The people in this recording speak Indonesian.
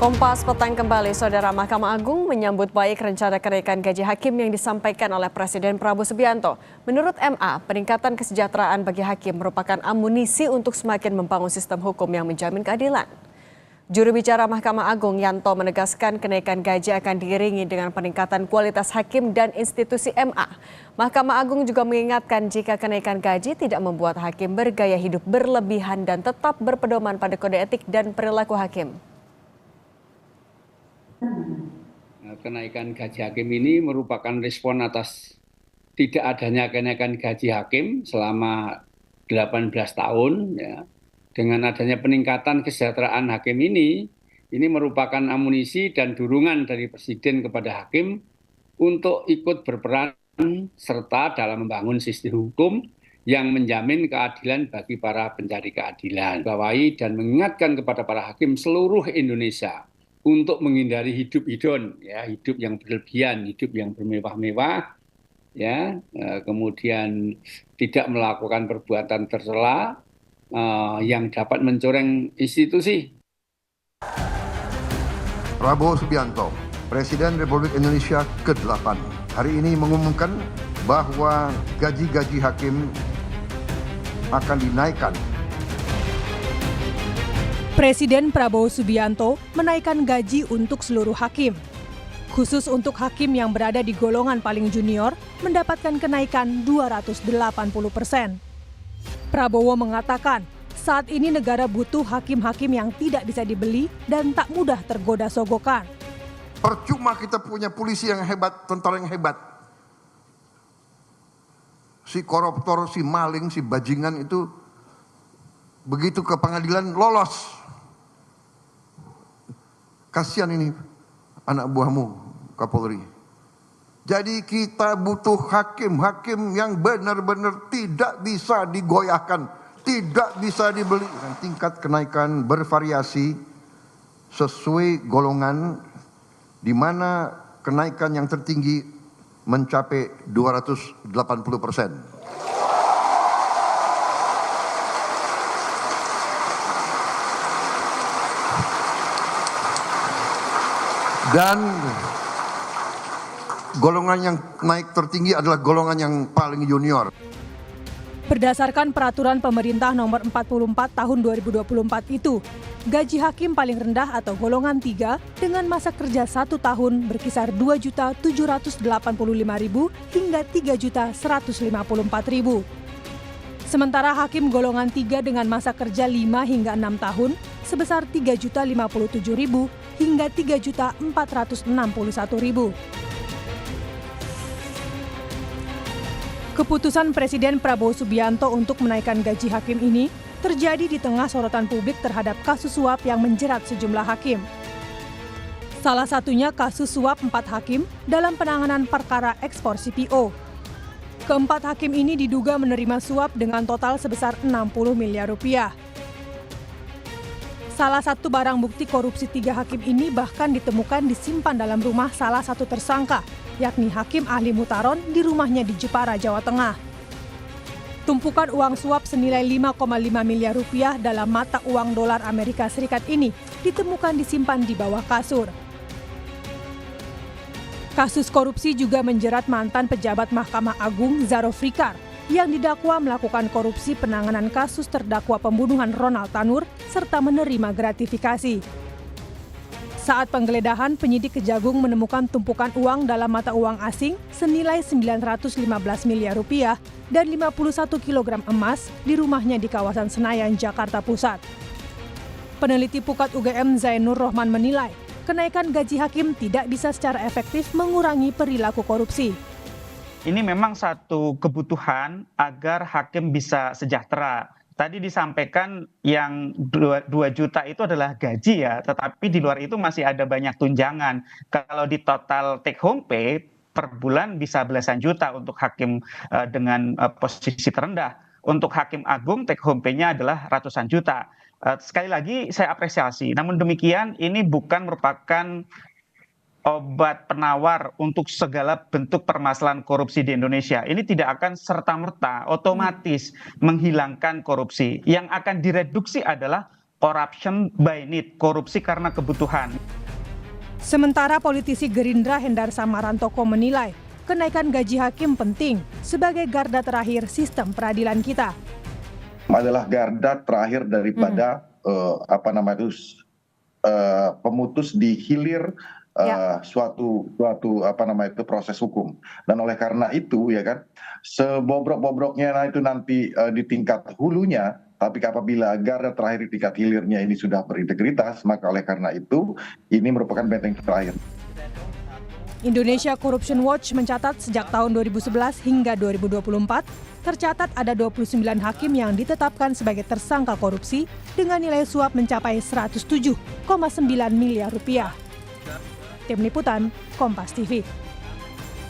Kompas petang kembali, Saudara. Mahkamah Agung menyambut baik rencana kenaikan gaji hakim yang disampaikan oleh Presiden Prabowo Subianto. Menurut MA, peningkatan kesejahteraan bagi hakim merupakan amunisi untuk semakin membangun sistem hukum yang menjamin keadilan. Juru bicara Mahkamah Agung Yanto menegaskan kenaikan gaji akan diiringi dengan peningkatan kualitas hakim dan institusi MA. Mahkamah Agung juga mengingatkan jika kenaikan gaji tidak membuat hakim bergaya hidup berlebihan dan tetap berpedoman pada kode etik dan perilaku hakim. Kenaikan gaji hakim ini merupakan respon atas tidak adanya kenaikan gaji hakim selama 18 tahun. Ya. Dengan adanya peningkatan kesejahteraan hakim ini merupakan amunisi dan dorongan dari Presiden kepada hakim untuk ikut berperan serta dalam membangun sistem hukum yang menjamin keadilan bagi para pencari keadilan. Bawahi dan mengingatkan kepada para hakim seluruh Indonesia untuk menghindari hidup hedon, ya, hidup yang berlebihan, hidup yang bermewah-mewah, ya, kemudian tidak melakukan perbuatan tercela yang dapat mencoreng institusi. Prabowo Subianto, Presiden Republik Indonesia ke-8, hari ini mengumumkan bahwa gaji-gaji hakim akan dinaikkan. Presiden Prabowo Subianto menaikkan gaji untuk seluruh hakim. Khusus untuk hakim yang berada di golongan paling junior mendapatkan kenaikan 280%. Prabowo mengatakan, saat ini negara butuh hakim-hakim yang tidak bisa dibeli dan tak mudah tergoda sogokan. Percuma kita punya polisi yang hebat, tentara yang hebat. Si koruptor, si maling, si bajingan itu begitu ke pengadilan lolos. Kasihan ini anak buahmu, Kapolri. Jadi kita butuh hakim-hakim yang benar-benar tidak bisa digoyahkan, tidak bisa dibeli. Dan tingkat kenaikan bervariasi sesuai golongan, di mana kenaikan yang tertinggi mencapai 280%. Dan golongan yang naik tertinggi adalah golongan yang paling junior. Berdasarkan peraturan pemerintah nomor 44 tahun 2024 itu, gaji hakim paling rendah atau golongan 3 dengan masa kerja 1 tahun berkisar 2.785.000 hingga 3.154.000. Sementara hakim golongan 3 dengan masa kerja 5 hingga 6 tahun sebesar 3.057.000 hingga 3.461.000. Keputusan Presiden Prabowo Subianto untuk menaikkan gaji hakim ini terjadi di tengah sorotan publik terhadap kasus suap yang menjerat sejumlah hakim. Salah satunya kasus suap 4 hakim dalam penanganan perkara ekspor CPO. Keempat hakim ini diduga menerima suap dengan total sebesar 60 miliar rupiah. Salah satu barang bukti korupsi 3 hakim ini bahkan ditemukan disimpan dalam rumah salah satu tersangka, yakni Hakim Ahli Mutaron di rumahnya di Jepara, Jawa Tengah. Tumpukan uang suap senilai 5,5 miliar rupiah dalam mata uang dolar Amerika Serikat ini ditemukan disimpan di bawah kasur. Kasus korupsi juga menjerat mantan pejabat Mahkamah Agung Zaro Frikar yang didakwa melakukan korupsi penanganan kasus terdakwa pembunuhan Ronald Tanur serta menerima gratifikasi. Saat penggeledahan, penyidik Kejagung menemukan tumpukan uang dalam mata uang asing senilai 915 miliar rupiah dan 51 kg emas di rumahnya di kawasan Senayan, Jakarta Pusat. Peneliti Pukat UGM Zainur Rohman menilai, kenaikan gaji hakim tidak bisa secara efektif mengurangi perilaku korupsi. Ini memang satu kebutuhan agar hakim bisa sejahtera. Tadi disampaikan yang 2 juta itu adalah gaji ya, tetapi di luar itu masih ada banyak tunjangan. Kalau di total take home pay per bulan bisa belasan juta untuk hakim dengan posisi terendah. Untuk hakim agung take home pay-nya adalah ratusan juta. Sekali lagi saya apresiasi, namun demikian ini bukan merupakan obat penawar untuk segala bentuk permasalahan korupsi di Indonesia. Ini tidak akan serta-merta otomatis menghilangkan korupsi. Yang akan direduksi adalah corruption by need, korupsi karena kebutuhan. Sementara politisi Gerindra Hendar Samarantoko menilai kenaikan gaji hakim penting sebagai garda terakhir sistem peradilan kita. Adalah garda terakhir daripada pemutus di hilir suatu proses hukum. Dan oleh karena itu ya kan, sebobrok-bobroknya itu nanti di tingkat hulunya, tapi apabila garda terakhir di tingkat hilirnya ini sudah berintegritas, maka oleh karena itu ini merupakan benteng terakhir. Indonesia Corruption Watch mencatat sejak tahun 2011 hingga 2024, tercatat ada 29 hakim yang ditetapkan sebagai tersangka korupsi dengan nilai suap mencapai 107,9 miliar rupiah. Tim Liputan, Kompas TV.